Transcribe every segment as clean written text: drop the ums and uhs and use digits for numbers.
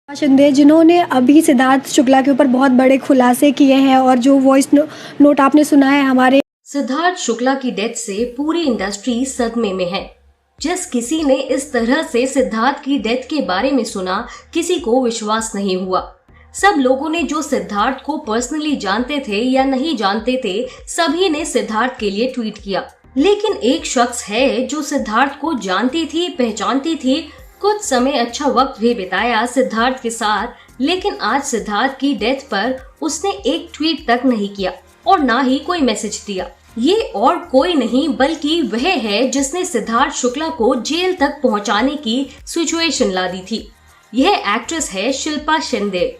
शिंदे जिन्होंने अभी सिद्धार्थ शुक्ला के ऊपर बहुत बड़े खुलासे किए हैं और जो वॉइस नोट आपने सुना है हमारे सिद्धार्थ शुक्ला की डेथ से पूरी इंडस्ट्री सदमे में है। जिस किसी ने इस तरह से सिद्धार्थ की डेथ के बारे में सुना, किसी को विश्वास नहीं हुआ। सब लोगों ने जो सिद्धार्थ को पर्सनली जानते थे या नहीं जानते थे, सभी ने सिद्धार्थ के लिए ट्वीट किया। लेकिन एक शख्स है जो सिद्धार्थ को जानती थी, पहचानती थी, कुछ समय अच्छा वक्त भी बिताया सिद्धार्थ के साथ, लेकिन आज सिद्धार्थ की डेथ पर उसने एक ट्वीट तक नहीं किया और ना ही कोई मैसेज दिया। ये और कोई नहीं बल्कि वह है जिसने सिद्धार्थ शुक्ला को जेल तक पहुंचाने की सिचुएशन ला दी थी। यह एक्ट्रेस है शिल्पा शिंदे।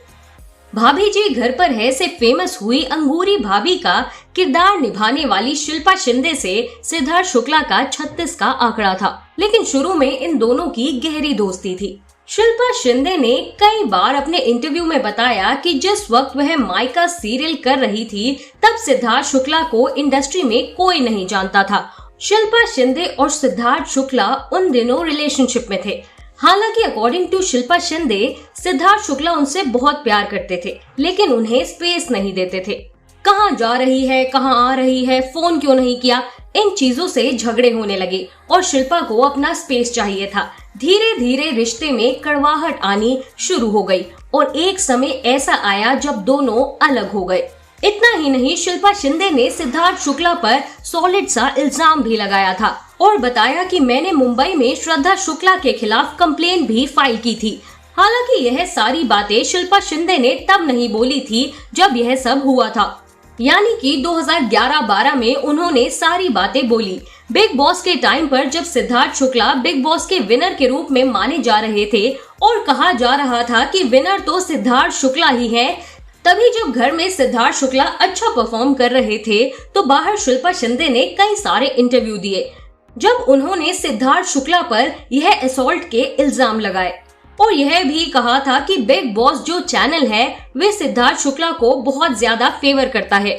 भाभी जी घर पर है से फेमस हुई अंगूरी भाभी का किरदार निभाने वाली शिल्पा शिंदे से सिद्धार्थ शुक्ला का 36 का आंकड़ा था, लेकिन शुरू में इन दोनों की गहरी दोस्ती थी। शिल्पा शिंदे ने कई बार अपने इंटरव्यू में बताया कि जिस वक्त वह माइका सीरियल कर रही थी, तब सिद्धार्थ शुक्ला को इंडस्ट्री में कोई नहीं जानता था। शिल्पा शिंदे और सिद्धार्थ शुक्ला उन दिनों रिलेशनशिप में थे। हालांकि अकॉर्डिंग टू शिल्पा शिंदे, सिद्धार्थ शुक्ला उनसे बहुत प्यार करते थे, लेकिन उन्हें स्पेस नहीं देते थे। कहाँ जा रही है, कहाँ आ रही है, फोन क्यों नहीं किया, इन चीजों से झगड़े होने लगे और शिल्पा को अपना स्पेस चाहिए था। धीरे धीरे रिश्ते में कड़वाहट आनी शुरू हो गई और एक समय ऐसा आया जब दोनों अलग हो गए। इतना ही नहीं, शिल्पा शिंदे ने सिद्धार्थ शुक्ला पर सॉलिड सा इल्जाम भी लगाया था और बताया कि मैंने मुंबई में श्रद्धा शुक्ला के खिलाफ कंप्लेन भी फाइल की थी। हालांकि यह सारी बातें शिल्पा शिंदे ने तब नहीं बोली थी जब यह सब हुआ था, यानी कि 2011-12 में उन्होंने सारी बातें बोली। बिग बॉस के टाइम पर जब सिद्धार्थ शुक्ला बिग बॉस के विनर के रूप में माने जा रहे थे और कहा जा रहा था कि विनर तो सिद्धार्थ शुक्ला ही है, तभी जब घर में सिद्धार्थ शुक्ला अच्छा परफॉर्म कर रहे थे तो बाहर शिल्पा शिंदे ने कई सारे इंटरव्यू दिए, जब उन्होंने सिद्धार्थ शुक्ला पर यह असॉल्ट के इल्जाम लगाए और यह भी कहा था कि बिग बॉस जो चैनल है वे सिद्धार्थ शुक्ला को बहुत ज्यादा फेवर करता है।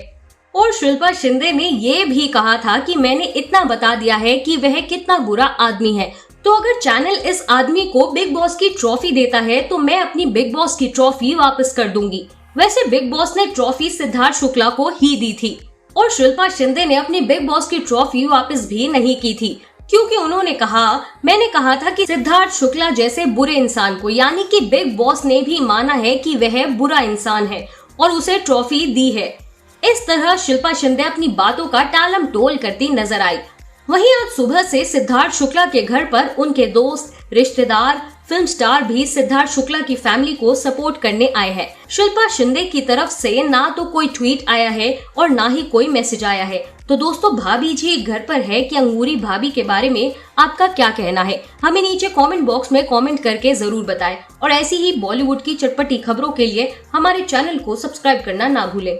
और शिल्पा शिंदे ने यह भी कहा था कि मैंने इतना बता दिया है कि वह कितना बुरा आदमी है, तो अगर चैनल इस आदमी को बिग बॉस की ट्रॉफी देता है तो मैं अपनी बिग बॉस की ट्रॉफी वापस कर दूंगी। वैसे बिग बॉस ने ट्रॉफी सिद्धार्थ शुक्ला को ही दी थी और शिल्पा शिंदे ने अपनी बिग बॉस की ट्रॉफी वापस भी नहीं की थी, क्योंकि उन्होंने कहा, मैंने कहा था कि सिद्धार्थ शुक्ला जैसे बुरे इंसान को, यानी कि बिग बॉस ने भी माना है कि वह बुरा इंसान है और उसे ट्रॉफी दी है। इस तरह शिल्पा शिंदे अपनी बातों का टालम टोल करती नजर आई। वहीं आज सुबह से सिद्धार्थ शुक्ला के घर पर उनके दोस्त, रिश्तेदार, फिल्म स्टार भी सिद्धार्थ शुक्ला की फैमिली को सपोर्ट करने आए हैं। शिल्पा शिंदे की तरफ से ना तो कोई ट्वीट आया है और ना ही कोई मैसेज आया है। तो दोस्तों, भाभी जी घर पर है कि अंगूरी भाभी के बारे में आपका क्या कहना है, हमें नीचे कमेंट बॉक्स में कमेंट करके जरूर बताएं और ऐसी ही बॉलीवुड की चटपटी खबरों के लिए हमारे चैनल को सब्सक्राइब करना ना भूलें।